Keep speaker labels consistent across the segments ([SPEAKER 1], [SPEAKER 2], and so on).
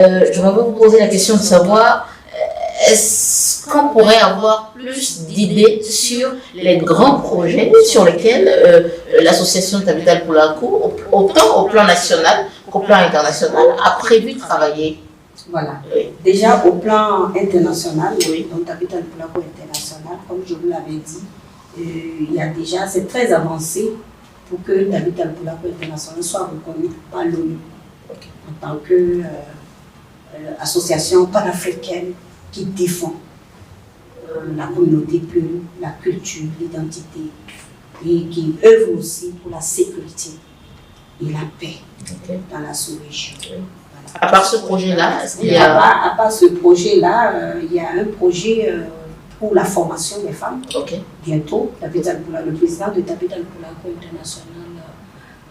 [SPEAKER 1] Je vais vous poser la question de savoir, est-ce qu'on pourrait avoir plus d'idées sur les grands projets sur lesquels l'association Tabital Poulakou, autant au plan national qu'au plan international, a prévu de travailler?
[SPEAKER 2] Voilà.
[SPEAKER 1] Oui.
[SPEAKER 2] Déjà au plan international,
[SPEAKER 1] Oui.
[SPEAKER 2] donc Tabital Poulakou International, comme je vous l'avais dit, il y a déjà, c'est très avancé pour que Tabital Poulakou International soit reconnu par l'ONU en tant que association panafricaine qui défend la communauté pleure, la culture, l'identité et qui œuvre aussi pour la sécurité et la paix dans la sous-région.
[SPEAKER 1] À part ce projet-là, est-ce qu'il y
[SPEAKER 2] à
[SPEAKER 1] a...
[SPEAKER 2] part ce projet-là, il y a un projet pour la formation des femmes. Bientôt, le président de Tabital Poulakou International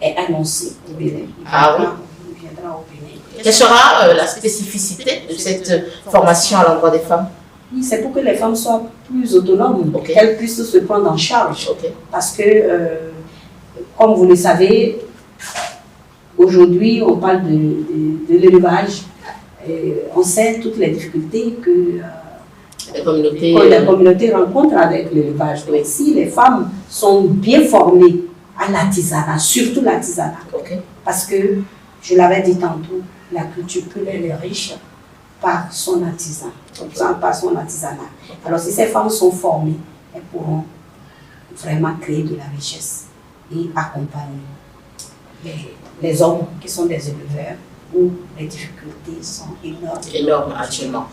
[SPEAKER 2] est annoncé au Bénin. Il viendra au Bénin.
[SPEAKER 1] Quelle sera la spécificité de cette formation à l'endroit des femmes?
[SPEAKER 2] Oui, c'est pour que les femmes soient plus autonomes, qu'elles puissent se prendre en charge. Parce que, comme vous le savez, aujourd'hui, on parle de l'élevage. On sait toutes les difficultés que la communauté rencontre avec l'élevage. Donc, si les femmes sont bien formées à l'artisanat, surtout l'artisanat, parce que, je l'avais dit tantôt, la culture elle est riche par son artisanat. Alors, si ces femmes sont formées, elles pourront vraiment créer de la richesse et accompagner les hommes qui sont des éleveurs où les difficultés sont énormes.
[SPEAKER 1] Énormes, actuellement.